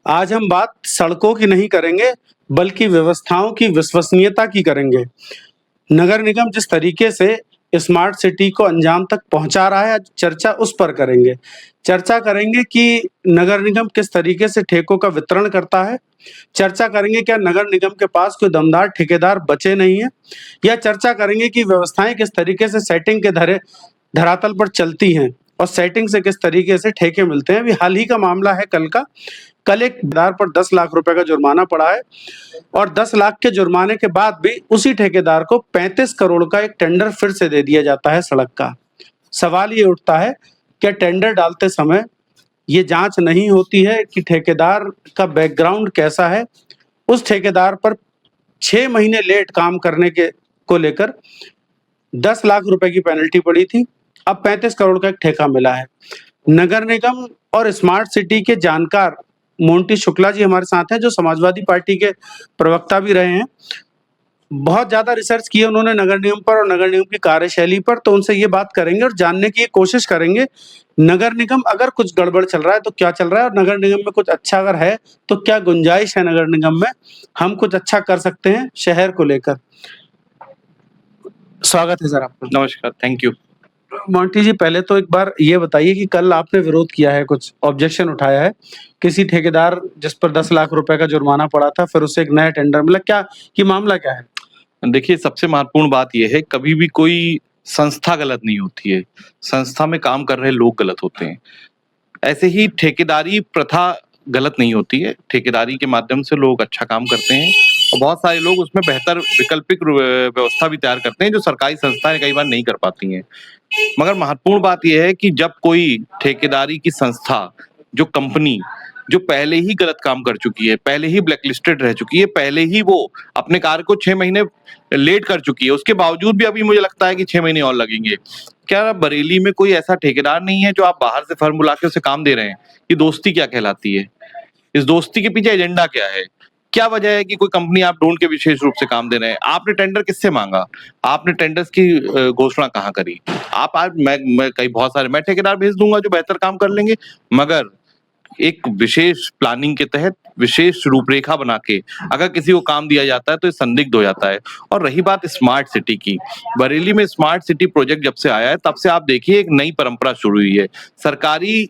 आज हम बात सड़कों की नहीं करेंगे, बल्कि व्यवस्थाओं की विश्वसनीयता की करेंगे। नगर निगम जिस तरीके से स्मार्ट सिटी को अंजाम तक पहुंचा रहा है, आज चर्चा उस पर करेंगे। चर्चा करेंगे कि नगर निगम किस तरीके से ठेकों का वितरण करता है। चर्चा करेंगे क्या नगर निगम के पास कोई दमदार ठेकेदार बचे नहीं है, या चर्चा करेंगे कि व्यवस्थाएं किस तरीके से सेटिंग के धरातल पर चलती हैं और सेटिंग से किस तरीके से ठेके मिलते हैं। अभी हाल ही का मामला है कल एक ठेकेदार पर 10 लाख रुपए का जुर्माना पड़ा है और 10 लाख के जुर्माने के बाद भी उसी ठेकेदार को 35 करोड़ का एक टेंडर फिर से दे दिया जाता है सड़क का। सवाल ये उठता है, क्या टेंडर डालते समय ये जांच नहीं होती है कि ठेकेदार का बैकग्राउंड कैसा है। उस ठेकेदार पर 6 महीने लेट काम करने के को लेकर 10 लाख रुपए की पेनल्टी पड़ी थी, अब 35 करोड़ का एक ठेका मिला है। नगर निगम और स्मार्ट सिटी के जानकार मोंटी शुक्ला जी हमारे साथ हैं, जो समाजवादी पार्टी के प्रवक्ता भी रहे हैं। बहुत ज्यादा रिसर्च की है उन्होंने नगर निगम पर और नगर निगम की कार्यशैली पर, तो उनसे ये बात करेंगे और जानने की कोशिश करेंगे नगर निगम अगर कुछ गड़बड़ चल रहा है तो क्या चल रहा है, और नगर निगम में कुछ अच्छा अगर है तो क्या गुंजाइश है नगर निगम में, हम कुछ अच्छा कर सकते हैं शहर को लेकर। स्वागत है सर आपका। नमस्कार, थैंक यू। मोंटी जी, पहले तो एक बार ये बताइए कि कल आपने विरोध किया है, कुछ ऑब्जेक्शन उठाया है किसी ठेकेदार जिस पर 10 लाख रुपए का जुर्माना पड़ा था, फिर उसे एक नया टेंडर मिला, क्या कि मामला क्या है? देखिए, सबसे महत्वपूर्ण बात ये है, कभी भी कोई संस्था गलत नहीं होती है, संस्था में काम कर रहे लोग गलत होते हैं। ऐसे ही ठेकेदारी प्रथा गलत नहीं होती है, ठेकेदारी के माध्यम से लोग अच्छा काम करते हैं और बहुत सारे लोग उसमें बेहतर वैकल्पिक व्यवस्था भी तैयार करते हैं, जो सरकारी संस्थाएं कई बार नहीं कर पाती हैं। मगर महत्वपूर्ण बात यह है कि जब कोई ठेकेदारी की संस्था, जो कंपनी, जो पहले ही गलत काम कर चुकी है, पहले ही ब्लैकलिस्टेड रह चुकी है, पहले ही वो अपने कार्य को 6 महीने लेट कर चुकी है, उसके बावजूद भी अभी मुझे लगता है कि 6 महीने और लगेंगे। क्या बरेली में कोई ऐसा ठेकेदार नहीं है जो आप बाहर से फर्म बुला के उसे काम दे रहे हैं? ये दोस्ती क्या कहलाती है? इस दोस्ती के पीछे एजेंडा क्या है? क्या वजह है कि कोई कंपनी आप ढूंढ के विशेष रूप से काम दे रहे हैं? आपने टेंडर किससे मांगा? आपने टेंडर्स की घोषणा कहाँ करी? आप आज मैं कई बहुत सारे मैं ठेकेदार भेज दूंगा जो बेहतर काम कर लेंगे, मगर एक विशेष प्लानिंग के तहत विशेष रूपरेखा बना के अगर किसी को काम दिया जाता है तो ये संदिग्ध हो जाता है। और रही बात स्मार्ट सिटी की, बरेली में स्मार्ट सिटी प्रोजेक्ट जब से आया है तब से आप देखिए एक नई परंपरा शुरू हुई है। सरकारी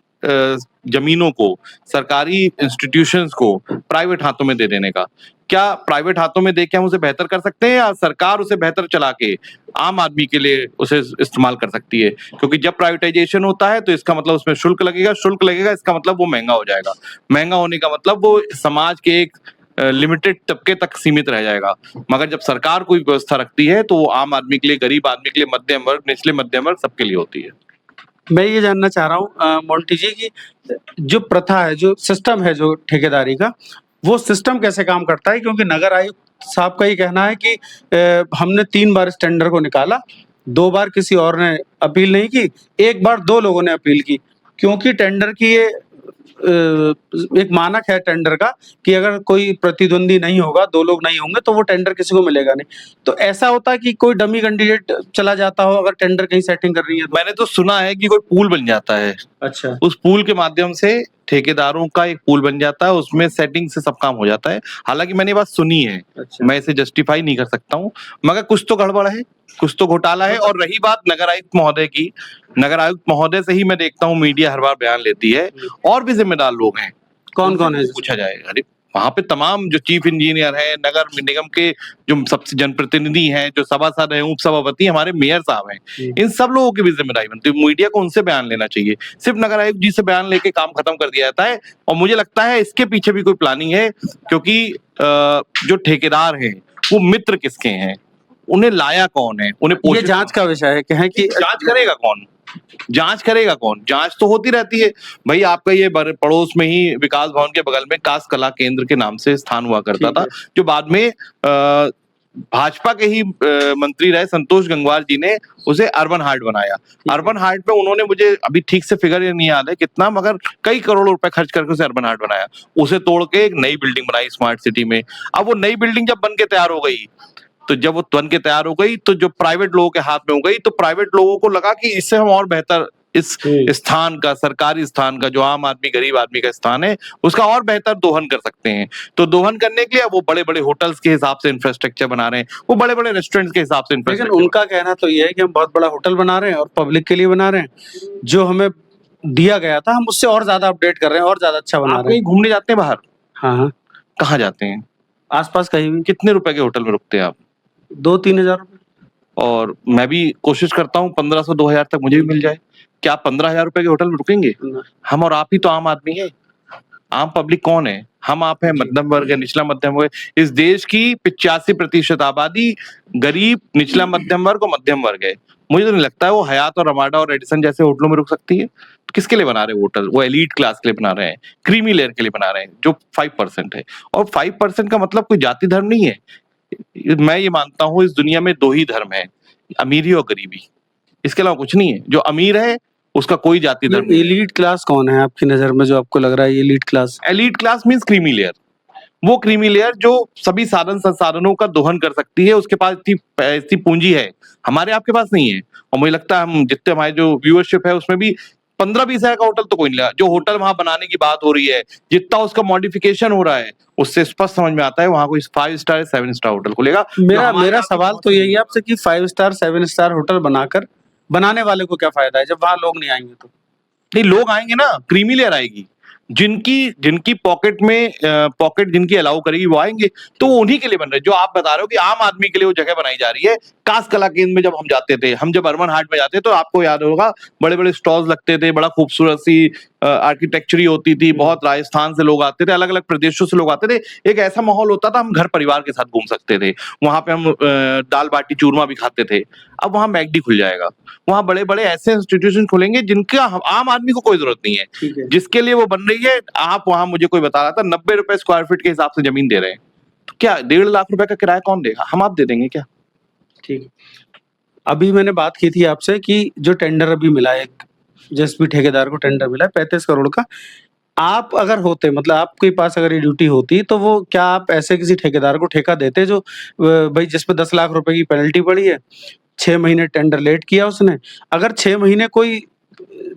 जमीनों को, सरकारी इंस्टीट्यूशंस को प्राइवेट हाथों में दे देने का। क्या प्राइवेट हाथों में देके हम उसे बेहतर कर सकते हैं, या सरकार उसे बेहतर चला के आम आदमी के लिए उसे इस्तेमाल कर सकती है? क्योंकि जब प्राइवेटाइजेशन होता है तो इसका मतलब उसमें शुल्क लगेगा, इसका मतलब वो महंगा हो जाएगा। महंगा होने का मतलब वो समाज के एक लिमिटेड तबके तक सीमित रह जाएगा। मगर जब सरकार कोई व्यवस्था रखती है तो वो आम आदमी के लिए, गरीब आदमी के लिए, मध्यम वर्ग, निचले मध्यम वर्ग, सबके लिए होती है। मैं ये जानना चाह रहा हूँ मोंटी जी की जो प्रथा है, जो सिस्टम है, जो ठेकेदारी का, वो सिस्टम कैसे काम करता है? क्योंकि नगर आयुक्त साहब का ये कहना है कि हमने 3 बार इस टेंडर को निकाला, 2 बार किसी और ने अपील नहीं की, 1 बार 2 लोगों ने अपील की, क्योंकि टेंडर की ये एक मानक है टेंडर का कि अगर कोई प्रतिद्वंदी नहीं होगा, 2 लोग नहीं होंगे तो वो टेंडर किसी को मिलेगा नहीं। तो ऐसा होता है कि कोई डमी कैंडिडेट चला जाता हो अगर टेंडर कहीं सेटिंग करनी है तो? मैंने तो सुना है कि कोई पूल बन जाता है। अच्छा। उस पूल के माध्यम से ठेकेदारों का एक पूल बन जाता है, उसमें सेटिंग से सब काम हो जाता है। हालांकि मैंने ये बात सुनी है। अच्छा। मैं इसे जस्टिफाई नहीं कर सकता हूँ, मगर कुछ तो गड़बड़ है, कुछ तो घोटाला है। और रही बात नगर आयुक्त महोदय की, नगर आयुक्त महोदय से ही मैं देखता हूँ मीडिया हर बार बयान लेती है, और भी जिम्मेदार लोग हैं। कौन कौन है? पूछा जाए, अरे वहां पे तमाम जो चीफ इंजीनियर हैं, नगर निगम के जो सबसे जनप्रतिनिधि हैं, जो सभासद हैं, उप सभापति, हमारे मेयर साहब हैं, इन सब लोगों की भी जिम्मेदारी बनती है। मीडिया को उनसे बयान लेना चाहिए, सिर्फ नगर आयुक्त जी से बयान लेके काम खत्म कर दिया जाता है। और मुझे लगता है इसके पीछे भी कोई प्लानिंग है, क्योंकि जो ठेकेदार हैं वो मित्र किसके हैं, उन्हें लाया कौन है, उन्हें ये जांच का विषय है कि जांच करेगा कौन? जांच करेगा कौन? जांच तो होती रहती है भाई। आपका ये पड़ोस में ही विकास भवन के बगल में कास कला केंद्र के नाम से स्थान हुआ करता था, जो बाद में भाजपा के ही मंत्री रहे संतोष गंगवार जी ने उसे अर्बन हार्ट बनाया। अर्बन हार्ट पे उन्होंने, मुझे अभी ठीक से फिगर नहीं याद है कितना, मगर कई करोड़ रुपए खर्च करके उसे अर्बन हार्ट बनाया। उसे तोड़ के एक नई बिल्डिंग बनाई स्मार्ट सिटी में। अब वो नई बिल्डिंग जब बन के तैयार हो गई, तो जब वो बन के तैयार हो गई तो जो प्राइवेट लोगों के हाथ में हो गई, तो प्राइवेट लोगों को लगा कि इससे हम और बेहतर इस स्थान का, सरकारी स्थान का, जो आम आदमी गरीब आदमी का स्थान है, उसका और बेहतर दोहन कर सकते हैं। तो दोहन करने के लिए वो बड़े बड़े होटल्स के हिसाब से इंफ्रास्ट्रक्चर बना रहे हैं, वो बड़े बड़े रेस्टोरेंट्स के हिसाब से लेकिन इंफ्रास्ट्रक्चर। उनका कहना तो ये है कि हम बहुत बड़ा होटल बना रहे हैं और पब्लिक के लिए बना रहे हैं, जो हमें दिया गया था हम उससे और ज्यादा अपडेट कर रहे हैं और ज्यादा अच्छा बना आप रहे कहीं हैं। घूमने जाते हैं बाहर? हाँ हाँ, कहाँ जाते हैं? आसपास कहीं भी कितने रुपए के होटल में रुकते हैं आप? 2-3 हजार रुपए। और मैं भी कोशिश करता हूँ 1500-2000 तक मुझे भी मिल जाए। क्या आप 15,000 रुपए के होटल में रुकेंगे? हम और आप ही तो आम आदमी है। आम पब्लिक कौन है? हम आप है, मध्यम वर्ग है, निचला मध्यम वर्ग। इस देश की 85% आबादी गरीब, निचला मध्यम वर्ग और मध्यम वर्ग है। मुझे तो नहीं लगता है वो हयात और रमाडा और रेडिसन जैसे होटलों में रुक सकती है। किसके लिए बना रहे हैं होटल? वो एलीट क्लास के लिए बना रहे हैं, क्रीमी लेयर के लिए बना रहे हैं, जो 5% है। और 5% का मतलब कोई जाति धर्म नहीं है। मैं ये मानता हूँ इस दुनिया में 2 ही धर्म है, अमीरी और गरीबी। इसके अलावा कुछ नहीं है। जो अमीर है उसका कोई जाति धर्म नहीं है। एलीट क्लास कौन है आपकी नजर में, जो आपको लग रहा है elite class? Elite class means creamy layer. वो क्रीमी लेयर जो सभी साधन संसाधनों का दोहन कर सकती है, उसके पास इतनी पूंजी है, हमारे आपके पास नहीं है। और मुझे लगता है हम जितने हमारे जो व्यूअरशिप है उसमें भी 15-20 हजार का होटल तो कोई नहीं लगा। जो होटल वहां बनाने की बात हो रही है, जितना उसका मॉडिफिकेशन हो रहा है, उससे स्पष्ट समझ में आता है वहां कोई 5 स्टार 7 स्टार होटल खुलेगा। मेरा सवाल तो यही है आपसे कि 5 स्टार 7 स्टार होटल बनाकर बनाने वाले को क्या फायदा है जब वहां लोग नहीं आएंगे तो? नहीं, लोग आएंगे ना, क्रीमी लेयर आएगी। जिनकी पॉकेट जिनकी अलाउ करेगी वो आएंगे। तो वो उन्हीं के लिए बन रहे हैं। जो आप बता रहे हो कि आम आदमी के लिए वो जगह बनाई जा रही है। कास कला केंद्र में जब हम जाते थे, हम जब अर्बन हाट में जाते तो आपको याद होगा बड़े बड़े स्टॉल्स लगते थे, बड़ा खूबसूरत सी आर्किटेक्चरी होती थी, बहुत राजस्थान से लोग आते थे, अलग अलग प्रदेशों से लोग आते थे। एक ऐसा माहौल होता था, हम घर परिवार के साथ घूम सकते थे। वहां पे हम दाल बाटी चूरमा भी खाते थे। अब वहां मैकडी खुल जाएगा, वहां बड़े बड़े ऐसे इंस्टीट्यूशन खुलेंगे जिनका आम आदमी को कोई जरूरत नहीं है, जिसके लिए वो बन रही है। आप वहां, मुझे कोई बता रहा था 90 रुपए स्क्वायर फीट के हिसाब से जमीन दे रहे हैं। तो क्या 1.5 लाख रुपए का किराया कौन देगा? हम आप दे देंगे क्या? ठीक। अभी मैंने बात की थी आपसे कि जो टेंडर अभी मिला है, एक जेएसपी ठेकेदार को टेंडर मिला है 35 करोड़ का। आप अगर होते, मतलब आपके पास अगर ये ड्यूटी होती, तो वो क्या आप ऐसे किसी ठेकेदार को ठेका देते जो भाई जिस पे 10 लाख रुपए की पेनल्टी पड़ी है, 6 महीने टेंडर लेट किया उसने। अगर 6 महीने कोई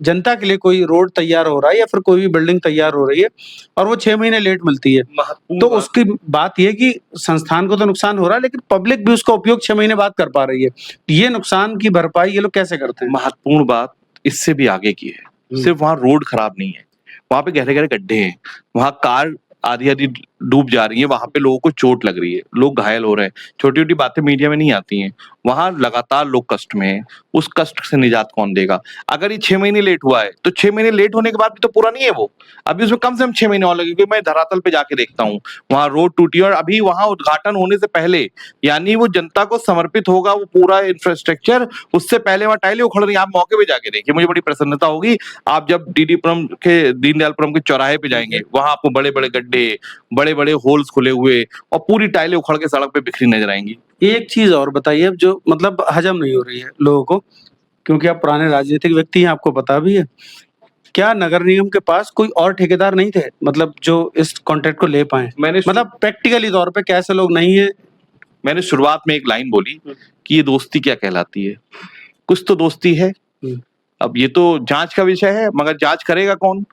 जनता के लिए कोई रोड तैयार हो रहा है या फिर कोई भी बिल्डिंग तैयार हो रही है और वो 6 महीने लेट मिलती है, तो उसकी बात ये कि संस्थान को तो नुकसान हो रहा है, लेकिन पब्लिक भी उसका उपयोग 6 महीने बाद कर पा रही है। ये नुकसान की भरपाई ये लोग कैसे करते हैं? महत्वपूर्ण बात इससे भी आगे की है। सिर्फ वहां रोड खराब नहीं है, वहां पे गहरे गहरे गड्ढे हैं, वहां कार आधी आधी डूब जा रही है, वहां पे लोगों को चोट लग रही है, लोग घायल हो रहे हैं। छोटी छोटी बातें मीडिया में नहीं आती हैं। वहां लगातार लोग कष्ट में हैं। उस कष्ट से निजात कौन देगा? अगर ये 6 महीने लेट हुआ है तो 6 महीने लेट होने के बाद भी तो पूरा नहीं है वो। अभी उसमें कम से कम 6 महीने और लगेंगे। मैं धरातल पे जाके देखता हूँ, वहां रोड टूटी और अभी वहां उद्घाटन होने से पहले, यानी वो जनता को समर्पित होगा वो पूरा इंफ्रास्ट्रक्चर, उससे पहले वहां टाइलें उखड़ रही है। आप मौके पे जाके देखिए, मुझे बड़ी प्रसन्नता होगी। आप जब डीडीपुरम के, दीनदयालपुरम के चौराहे पे जाएंगे, वहां आपको बड़े बड़े गड्ढे, बड़े बड़े होल्स खुले हुए और पूरी टाइलें उखड़ के सड़क पे बिखरी नजर आएंगी। एक चीज और बताइए, अब जो मतलब हजम नहीं हो रही है लोगों को, क्योंकि आप पुराने राजनीतिक व्यक्ति हैं, आपको पता भी है, क्या नगर निगम के पास कोई और ठेकेदार नहीं थे, मतलब जो इस कॉन्ट्रैक्ट को ले पाए? मतलब प्रैक्टिकली तौर पे कैसे लोग नहीं है? मैंने शुरुआत में एक लाइन बोली कि ये दोस्ती क्या कहलाती है। कुछ तो दोस्ती है। अब ये तो जांच का विषय है, मगर जांच करेगा कौन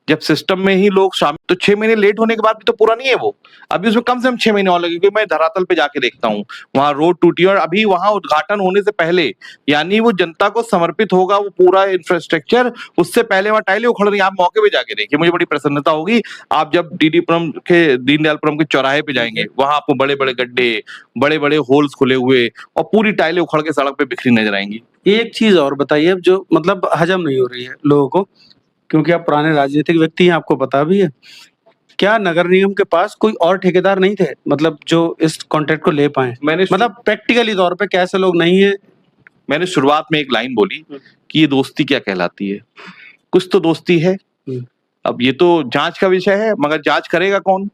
जब सिस्टम में ही लोग शामिल? तो 6 महीने लेट होने के बाद भी तो पूरा नहीं है वो। अभी उसमें कम से कम 6 महीने और लगेंगे। मैं धरातल पे जाके देखता हूँ, वहां रोड टूटी और अभी वहां उद्घाटन होने से पहले, यानी वो जनता को समर्पित होगा वो पूरा इंफ्रास्ट्रक्चर, उससे पहले वहां टाइलें उखड़ रही है। आप मौके पे जाके देखिए, मुझे बड़ी प्रसन्नता होगी। आप जब डीडीपुरम के, दीनदयालपुरम के चौराहे पे जाएंगे, वहां आपको बड़े बड़े गड्ढे, बड़े बड़े होल्स खुले हुए और पूरी टाइलें उखड़ के सड़क पे बिखरी नजर आएंगी। एक चीज और बताइए, अब जो मतलब हजम नहीं हो रही है लोगों को, क्योंकि आप पुराने राजनीतिक व्यक्ति हैं, आपको पता भी है, क्या नगर निगम के पास कोई और ठेकेदार नहीं थे, मतलब जो इस कॉन्ट्रैक्ट को ले पाए? मतलब प्रैक्टिकली तौर पे कैसे लोग नहीं है? मैंने शुरुआत में एक लाइन बोली कि ये दोस्ती क्या कहलाती है। कुछ तो दोस्ती है। अब ये तो जांच का विषय है, मगर जांच करेगा कौन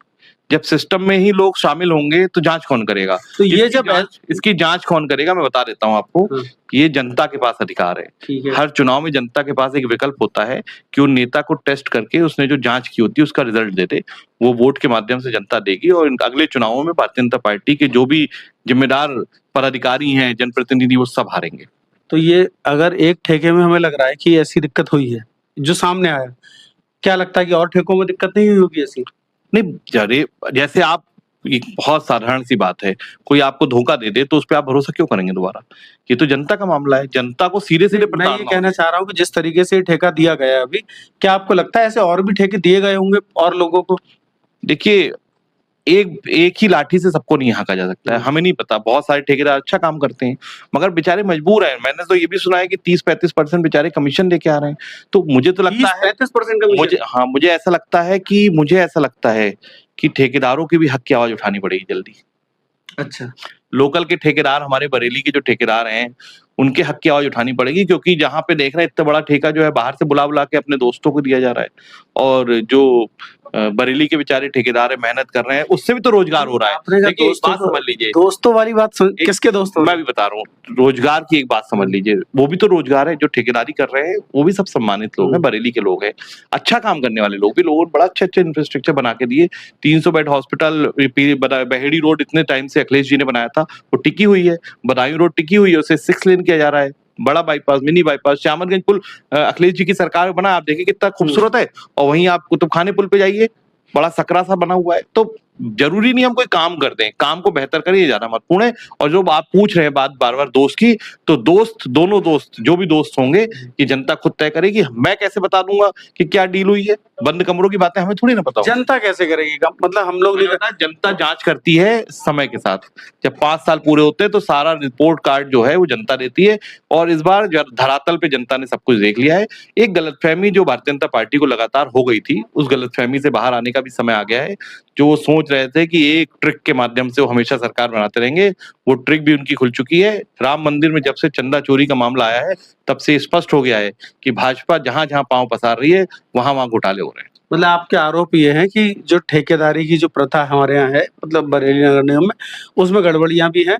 जब सिस्टम में ही लोग शामिल होंगे? तो जांच कौन करेगा? तो ये जब इसकी जांच कौन करेगा? मैं बता देता हूं आपको कि ये जनता के पास अधिकार है। हर चुनाव में जनता के पास एक विकल्प होता है कि उन नेता को टेस्ट करके उसने जो जांच की होती है उसका रिजल्ट देते, वो वोट के माध्यम से जनता देगी। और अगले चुनावों में भारतीय जनता पार्टी के जो भी जिम्मेदार पदाधिकारी हैं, जनप्रतिनिधि, वो सब हारेंगे। तो ये अगर एक ठेके में हमें लग रहा है कि ऐसी दिक्कत हुई है जो सामने आया, क्या लगता है कि और ठेकों में दिक्कत नहीं हुई होगी ऐसी? नहीं, जरे जैसे आप, एक बहुत साधारण सी बात है, कोई आपको धोखा दे दे तो उस पे आप भरोसा क्यों करेंगे दोबारा? ये तो जनता का मामला है, जनता को सीधे-सीधे मैं ये प्रताड़ना कहना चाह रहा हूँ कि जिस तरीके से ये ठेका दिया गया है अभी, क्या आपको लगता है ऐसे और भी ठेके दिए गए होंगे और लोगों को? देखिए, एक ही लाठी से सबको नहीं हाँका जा सकता है, हमें नहीं पता, बहुत सारे ठेकेदार अच्छा काम करते हैं, मगर बेचारे मजबूर हैं। मैंने तो ये भी सुना है कि 30-35% बेचारे कमीशन लेके आ रहे हैं। तो मुझे तो लगता है 30-35% कमीशन? मुझे ऐसा लगता है कि ठेकेदारों की भी हक की आवाज़ उठानी पड़ेगी जल्दी। अच्छा। लोकल के ठेकेदार, हमारे बरेली के जो ठेकेदार हैं, उनके हक की आवाज़ उठानी पड़ेगी, क्योंकि जहाँ पे देख रहे हैं इतना बड़ा ठेका जो है बाहर से बुला-बुला के अपने दोस्तों को दिया जा रहा है, और जो बरेली के बेचारे ठेकेदार हैं, मेहनत कर रहे हैं, उससे भी तो रोजगार हो रहा है। आपने कहा देखिए, एक दोस्तों बात को, समझ लीजिए, दोस्तों वाली बात किसके दोस्तों? मैं भी बता रहा हूँ, रोजगार की एक बात समझ लीजिए, वो भी तो रोजगार है, जो ठेकेदारी कर रहे हैं वो भी सब सम्मानित लोग हैं, बरेली के लोग हैं, अच्छा काम करने वाले लोग भी, लोगों ने बड़ा अच्छे इंफ्रास्ट्रक्चर बना के दिए। 300 बेड हॉस्पिटल बहेड़ी रोड इतने टाइम से अखिलेश जी ने बनाया था, वो टिकी हुई है। बदायूं रोड टिकी हुई है, उसे 6 लेन किया जा रहा है। बड़ा बाईपास, मिनी बाईपास, श्यामलगंज पुल अखिलेश जी की सरकार में बना, आप देखिए कितना खूबसूरत है। और वहीं आप कुतुबखाने पुल पे जाइए, बड़ा सकरा सा बना हुआ है। तो जरूरी नहीं हम कोई काम कर दें, काम को बेहतर करें, ये ज्यादा महत्वपूर्ण है। और जो आप पूछ रहे हैं बात बार-बार दोस्त की, तो दोनों दोस्त, जो भी दोस्त होंगे, ये जनता खुद तय करेगी। मैं कैसे बता दूंगा कि क्या डील हुई है? बंद कमरों की बातें हमें थोड़ी ना पता होगी। जनता कैसे करेगी काम? मतलब हम लोग नहीं कर... जनता जांच करती है समय के साथ। जब 5 साल पूरे होते हैं तो सारा रिपोर्ट कार्ड जो है वो जनता देती है, और इस बार धरातल पे जनता ने सब कुछ देख लिया है। एक गलतफहमी जो भारतीय जनता पार्टी को लगातार हो गई थी, उस गलतफहमी से बाहर आने का भी समय आ गया है। जो वो सोच रहे थे कि एक ट्रिक के माध्यम से वो हमेशा सरकार बनाते रहेंगे, वो ट्रिक भी उनकी खुल चुकी है। राम मंदिर में जब से चंदा चोरी का मामला आया है, तब से स्पष्ट हो गया है कि भाजपा जहां-जहां पांव पसार रही है, वहां-वहां घोटाले हो रहे हैं। मतलब आपके आरोप ये हैं कि जो ठेकेदारी की जो प्रथा हमारे यहाँ है, मतलब बरेली नगर निगम में, उसमें गड़बड़ियां भी हैं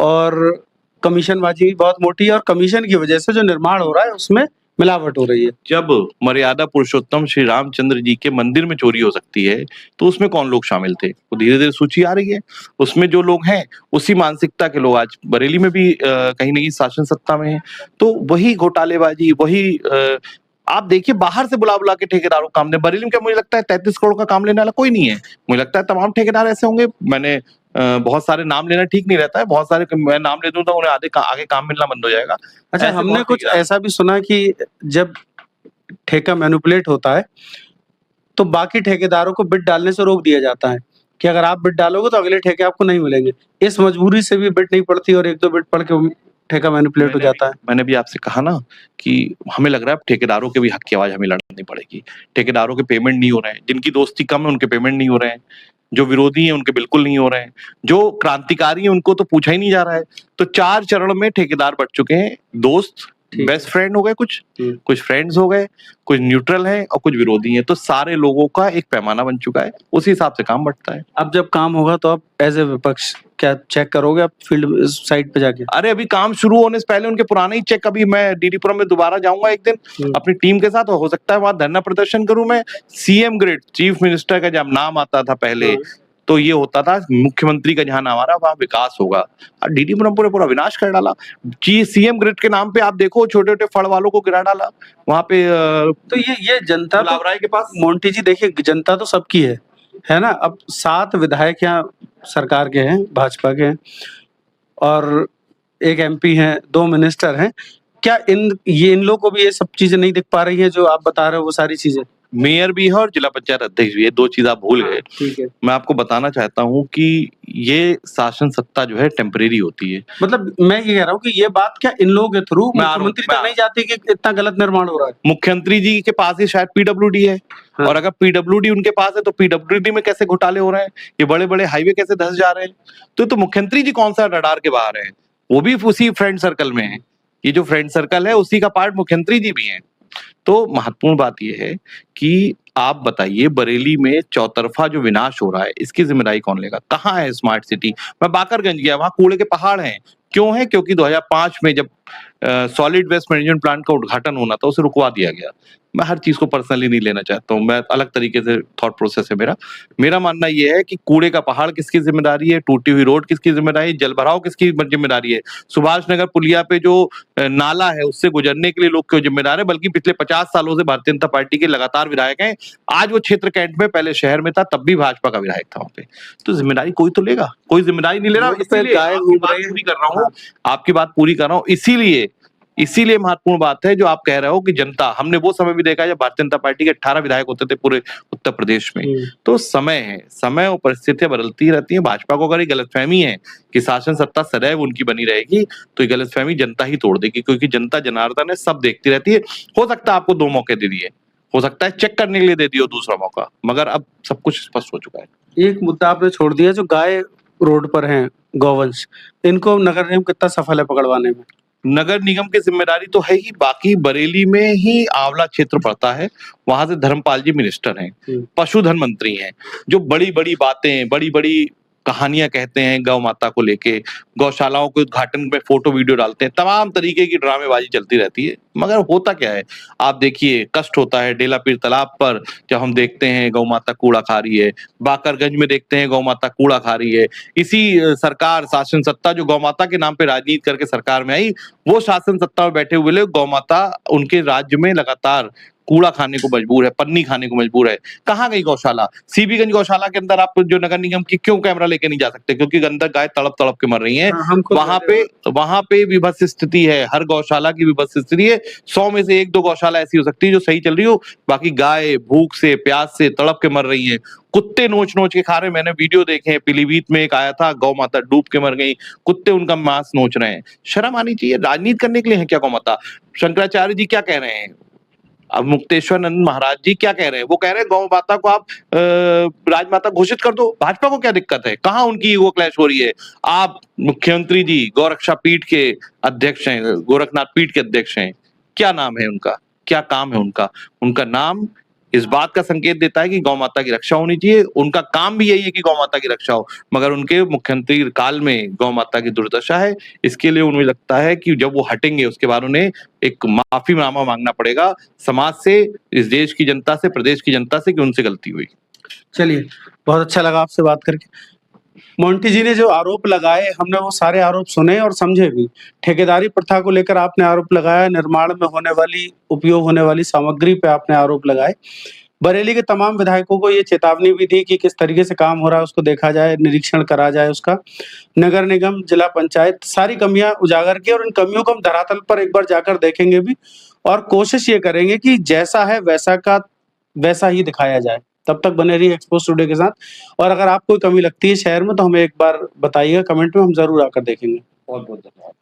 और कमीशनबाजी भी बहुत मोटी है, और कमीशन की वजह से जो निर्माण हो रहा है उसमें मिलावट हो रही है। जब मर्यादा पुरुषोत्तम श्री रामचंद्र जी के मंदिर में चोरी हो सकती है, तो उसमें कौन लोग शामिल थे? वो धीरे-धीरे सूची आ रही है। उसमें जो लोग हैं, उसी मानसिकता के लोग आज बरेली में भी कहीं न कहीं शासन सत्ता में हैं। तो वही घोटालेबाजी, वही आप देखिए, बाहर से बुला-बुला के ठेकेदारों को काम दे। बरेली में क्या मुझे लगता है 33 करोड़ का काम लेने वाला कोई नहीं है। मुझे लगता है तमाम ठेकेदार ऐसे होंगे। मैंने बहुत सारे नाम लेना ठीक नहीं रहता है। बहुत सारे मैं नाम ले दूँ तो उन्हें आगे काम मिलना बंद हो जाएगा। अच्छा, ऐसे हमने बहुत कुछ ठेकेदार ऐसा भी सुना कि जब ठेका मैनिपुलेट होता है, तो बाकी ठेकेदारों को बिड डालने से रोक दिया जाता है कि अगर आप बिड डालोगे तो अगले ठेके आपको नहीं मिलेंगे। इस मजबूरी से भी बिड नहीं पड़ती और 1-2 बिड पड़ के वो ठेका मैनिपुलेट हो जाता है। मैंने भी आपसे कहा ना कि हमें लग रहा है अब ठेकेदारों के भी हक की आवाज हमें लड़नी पड़ेगी। ठेकेदारों के पेमेंट नहीं हो रहे हैं, जिनकी दोस्ती कम है उनके पेमेंट नहीं हो रहे हैं, जो विरोधी हैं उनके बिल्कुल नहीं हो रहे हैं, जो क्रांतिकारी हैं उनको तो पूछा ही नहीं जा रहा है। तो 4 चरण में ठेकेदार बंट चुके हैं। दोस्त, बेस्ट फ्रेंड हो गए कुछ फ्रेंड्स हो गए, कुछ न्यूट्रल हैं और कुछ विरोधी हैं। तो सारे लोगों का एक पैमाना बन चुका है, उसी हिसाब से काम बंटता है। अब जब काम होगा तो आप एज ए विपक्ष क्या चेक करोगे आप फील्ड साइट पे जाके? अरे अभी काम शुरू होने से पहले उनके पुराने ही चेक, अभी मैं डीडीपुरम में दोबारा जाऊंगा एक दिन अपनी टीम के साथ, और हो सकता है वहां धरना प्रदर्शन करूं मैं। सीएम ग्रेड, चीफ मिनिस्टर का जब नाम आता था पहले, तो ये होता था मुख्यमंत्री का जहां नाम आ रहा वहां विकास होगा। डीडीपुरम पूरा विनाश कर डाला। सीएम ग्रेड के नाम पे आप देखो छोटे छोटे फड़ वालों को गिरा डाला वहां पे। तो ये जनता गुलाब राय के पास, मोंटी जी देखिए, जनता तो सबकी है ना? अब 7 विधायक यहाँ सरकार के हैं, भाजपा के हैं, और 1 एमपी हैं, 2 मिनिस्टर हैं। क्या इन लोगों को भी ये सब चीजें नहीं दिख पा रही हैं जो आप बता रहे हो, वो सारी चीजें? मेयर भी है और जिला पंचायत अध्यक्ष भी है, 2 चीज आप भूल गए। ठीक है। मैं आपको बताना चाहता हूँ कि ये शासन सत्ता जो है टेम्परेरी होती है। मतलब मैं ये कह रहा हूँ कि ये बात क्या इन लोगों के थ्रू मुख्यमंत्री तक नहीं जाती कि इतना गलत निर्माण हो रहा है? मुख्यमंत्री जी के पास ही शायद पीडब्ल्यूडी है। हाँ। और अगर पीडब्ल्यूडी उनके पास है तो पीडब्ल्यूडी में कैसे घोटाले हो रहे हैं, ये बड़े बड़े हाईवे कैसे धंस जा रहे हैं? तो मुख्यमंत्री जी कौन सा रडार के बाहर है? वो भी उसी फ्रेंड सर्कल में है। ये जो फ्रेंड सर्कल है उसी का पार्ट मुख्यमंत्री जी भी हैं। तो महत्वपूर्ण बात यह है कि आप बताइए, बरेली में चौतरफा जो विनाश हो रहा है, इसकी जिम्मेदारी कौन लेगा? कहाँ है स्मार्ट सिटी? मैं बाकरगंज गया, वहां कूड़े के पहाड़ हैं। क्यों है? क्योंकि 2005 में जब सॉलिड वेस्ट मैनेजमेंट प्लांट का उद्घाटन होना था, उसे रुकवा दिया गया। मैं हर चीज को पर्सनली नहीं लेना चाहता हूँ, मैं अलग तरीके से थॉट प्रोसेस है मेरा। मेरा मानना ये है कि कूड़े का पहाड़ किसकी जिम्मेदारी है, टूटी हुई रोड किसकी जिम्मेदारी है, जलभराव किसकी जिम्मेदारी है, सुभाष नगर पुलिया पे जो नाला है उससे गुजरने के लिए लोग क्यों जिम्मेदार है, बल्कि पिछले 50 सालों से भारतीय जनता पार्टी के लगातार विधायक हैं। आज वो क्षेत्र कैंट में, पहले शहर में था, तब भी भाजपा का विधायक था वहां पे। तो जिम्मेदारी कोई तो लेगा, कोई जिम्मेदारी नहीं ले रहा। रोड पे इसीलिए गाय आपकी घूम बात रही है। पूरी कर रहा हूँ, आपकी बात पूरी कर रहा हूँ। इसीलिए महत्वपूर्ण बात है जो आप कह रहे हो कि जनता, हमने वो समय भी देखा है जब भारतीय जनता पार्टी के 18 विधायक होते थे पूरे उत्तर प्रदेश में। तो समय है, समय और परिस्थितियां बदलती रहती हैं। भाजपा को अगर ये गलतफहमी है कि शासन सत्ता सदैव उनकी बनी रहेगी, तो ये गलतफहमी जनता ही तोड़ देगी, क्योंकि जनता जनार्दन है, सब देखती रहती है। हो सकता है आपको 2 मौके दे दिए, हो सकता है चेक करने के लिए दे दियो दूसरा मौका, मगर अब सब कुछ स्पष्ट हो चुका है। एक मुद्दा आपने छोड़ दिया, जो गाय रोड पर हैं, गौवंश, इनको नगर निगम कितना सफल है पकड़वाने में? नगर निगम की जिम्मेदारी तो है ही, बाकी बरेली में ही आंवला क्षेत्र पड़ता है, वहां से धर्मपाल जी मिनिस्टर हैं, पशुधन मंत्री हैं, जो बड़ी बड़ी बातें, बड़ी बड़ी कहानियां कहते हैं गौ माता को लेके, गौशालाओं के उद्घाटन में फोटो वीडियो डालते हैं, तमाम तरीके की ड्रामेबाजी चलती रहती है, मगर होता क्या है आप देखिए, कष्ट होता है। डेला पीर तालाब पर जब हम देखते हैं गौ माता कूड़ा खा रही है, बाकरगंज में देखते हैं गौ माता कूड़ा खा रही है। इसी सरकार, शासन सत्ता जो गौ माता के नाम पे राजनीति करके सरकार में आई, वो शासन सत्ता में बैठे हुए लोग गौ माता उनके राज्य में लगातार कूड़ा खाने को मजबूर है, पन्नी खाने को मजबूर है। कहाँ गई गौशाला? सीबीगंज गौशाला के अंदर आप जो नगर निगम की क्यों कैमरा लेके नहीं जा सकते? क्योंकि अंदर गाय तड़प तड़प के मर रही हैं। वहां पे विभत्स स्थिति है, हर गौशाला की विभत्स स्थिति है। 100 में से 1-2 गौशाला ऐसी हो सकती है जो सही चल रही हो, बाकी गाय भूख से, प्यास से तड़प के मर रही है। कुत्ते नोच नोच के खा रहे, मैंने वीडियो देखे हैं, पीलीभीत में एक आया था, गौ माता डूब के मर गई, कुत्ते उनका मांस नोच रहे हैं। शर्म आनी चाहिए। राजनीति करने के लिए है क्या गौ माता? शंकराचार्य जी क्या कह रहे हैं, अब मुक्तेश्वरानंद महाराज जी क्या कह रहे हैं? वो कह रहे हैं गौ माता को आप राजमाता घोषित कर दो। भाजपा को क्या दिक्कत है? कहाँ उनकी ईगो क्लैश हो रही है? आप मुख्यमंत्री जी गौरक्षा पीठ के अध्यक्ष हैं, गोरखनाथ पीठ के अध्यक्ष हैं, क्या नाम है उनका, क्या काम है उनका? उनका नाम इस बात का संकेत देता है कि गौ माता की रक्षा होनी चाहिए। उनका काम भी यही है कि गौ माता की रक्षा हो, मगर उनके मुख्यमंत्री काल में गौ माता की दुर्दशा है। इसके लिए उन्हें लगता है कि जब वो हटेंगे उसके बाद उन्हें एक माफीनामा मांगना पड़ेगा समाज से, इस देश की जनता से, प्रदेश की जनता से, कि उनसे गलती हुई। चलिए, बहुत अच्छा लगा आपसे बात करके। मोंटी जी ने जो आरोप लगाए, हमने वो सारे आरोप सुने और समझे भी। ठेकेदारी प्रथा को लेकर आपने आरोप लगाया, निर्माण में होने वाली, उपयोग होने वाली सामग्री पे आपने आरोप लगाए। बरेली के तमाम विधायकों को ये चेतावनी भी दी कि किस तरीके से काम हो रहा है उसको देखा जाए, निरीक्षण करा जाए उसका। नगर निगम, जिला पंचायत सारी कमियां उजागर की, और इन कमियों को हम धरातल पर एक बार जाकर देखेंगे भी, और कोशिश ये करेंगे कि जैसा है वैसा ही दिखाया जाए। तब तक बने रहिए एक्सपोज टुडे के साथ, और अगर आपको कोई कमी लगती है शहर में तो हमें एक बार बताइएगा कमेंट में, हम जरूर आकर देखेंगे। बहुत बहुत धन्यवाद।